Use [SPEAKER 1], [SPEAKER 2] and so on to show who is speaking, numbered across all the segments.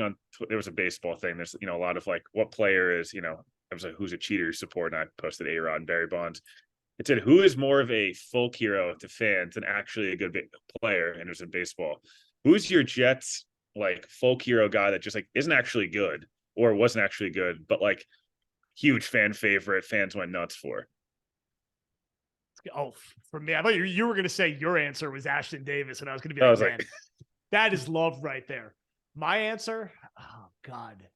[SPEAKER 1] on, there was a baseball thing. There's, a lot of like, what player is, I was like, who's a cheater support? And I posted A-Rod and Barry Bonds. It said, who is more of a folk hero to fans than actually a good player? And it was in baseball. Who's your Jets like folk hero guy that just like isn't actually good or wasn't actually good, but like huge fan favorite, fans went nuts for?
[SPEAKER 2] Oh, for me, I thought you were going to say your answer was Ashton Davis, and I was going to be
[SPEAKER 1] I
[SPEAKER 2] like,
[SPEAKER 1] was
[SPEAKER 2] man,
[SPEAKER 1] like,
[SPEAKER 2] that is love right there. My answer, oh God,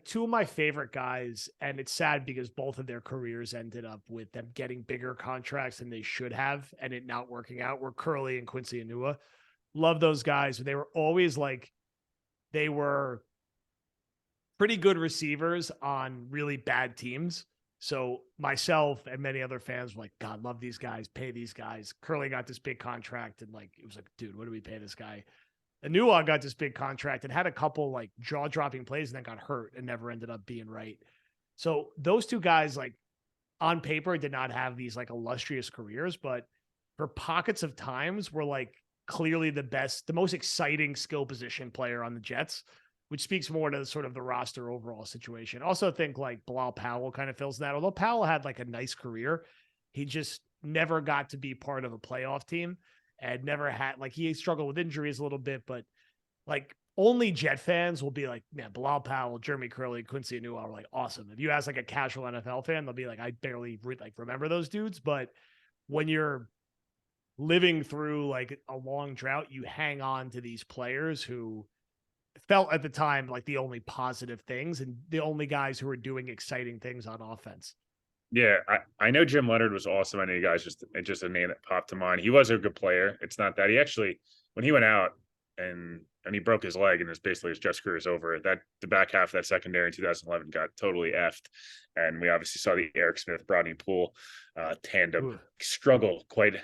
[SPEAKER 2] two of my favorite guys, and it's sad because both of their careers ended up with them getting bigger contracts than they should have, and it not working out. Were Curly and Quincy Enunwa. Love those guys. They were always like, they were pretty good receivers on really bad teams. So myself and many other fans were like, God, love these guys, pay these guys. Curly got this big contract, and like, it was like, dude, what do we pay this guy? Enunwa got this big contract and had a couple like jaw-dropping plays and then got hurt and never ended up being right. So those two guys, like on paper, did not have these like illustrious careers, but for pockets of times were like clearly the best, the most exciting skill position player on the Jets, which speaks more to sort of the roster overall situation. Also think like Bilal Powell kind of fills that. Although Powell had like a nice career, he just never got to be part of a playoff team. And never had, like, he struggled with injuries a little bit, but like only Jet fans will be like, man, Bilal Powell, Jeremy Curley, Quincy Enunwa are like awesome. If you ask like a casual NFL fan, they'll be like, I barely remember those dudes. But when you're living through like a long drought, you hang on to these players who felt at the time like the only positive things and the only guys who were doing exciting things on offense.
[SPEAKER 1] yeah, I know Jim Leonard was awesome. I know you guys just a name that popped to mind. He was a good player. It's not that he actually, when he went out and he broke his leg and his Jets career is over, that the back half of that secondary in 2011 got totally effed. And we obviously saw the Eric Smith, Rodney Poole tandem struggle quite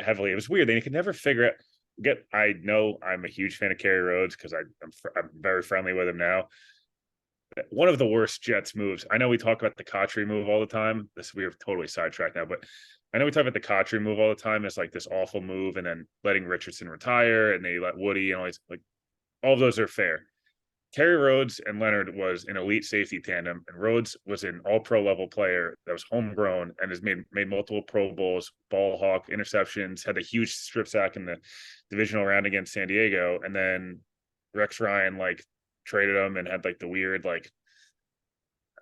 [SPEAKER 1] heavily. It was weird. They could never figure out. I know I'm a huge fan of Kerry Rhodes because I'm very friendly with him now. One of the worst Jets moves. I know we talk about the Kotri move all the time. We're totally sidetracked now, but I know we talk about the Kotri move all the time. It's like this awful move, and then letting Richardson retire, and they let Woody and all these, like, all of those are fair. Terry Rhodes and Leonard was an elite safety tandem, and Rhodes was an all-pro level player that was homegrown and has made multiple Pro Bowls, ball hawk, interceptions, had a huge strip sack in the divisional round against San Diego, and then Rex Ryan like traded him and had like the weird, like,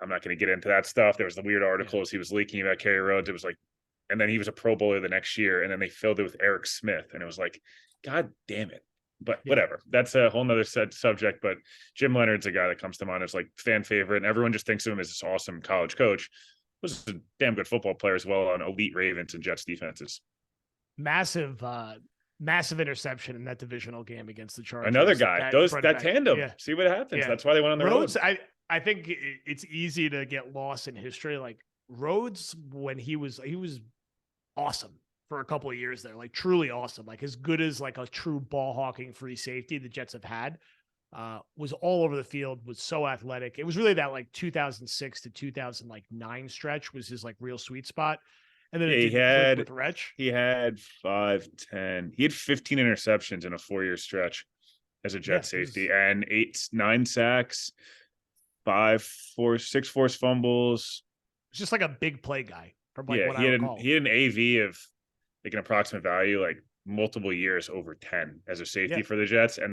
[SPEAKER 1] I'm not going to get into that stuff. There was the weird articles he was leaking about Kerry Rhodes. It was like, and then he was a Pro Bowler the next year, and then they filled it with Eric Smith, and it was like, God damn it. But whatever, that's a whole nother subject. But Jim Leonard's a guy that comes to mind as like fan favorite, and everyone just thinks of him as this awesome college coach. Was a damn good football player as well on elite Ravens and Jets defenses.
[SPEAKER 2] Massive interception in that divisional game against the Chargers.
[SPEAKER 1] Another guy, that tandem. Yeah. See what happens. Yeah. That's why they went on the
[SPEAKER 2] Rhodes,
[SPEAKER 1] road.
[SPEAKER 2] I think it's easy to get lost in history. Like Rhodes, when he was awesome for a couple of years there, like truly awesome, like as good as like a true ball hawking free safety the Jets have had. Was all over the field, was so athletic. It was really that like 2006 to 2009 stretch was his like real sweet spot. And then
[SPEAKER 1] he had 5-10. He had 15 interceptions in a 4-year stretch as a Jet safety, and 9 sacks, 6 forced fumbles.
[SPEAKER 2] It's just like a big play guy. From like what
[SPEAKER 1] he had an AV of like an approximate value, like multiple years over 10 as a safety for the Jets. And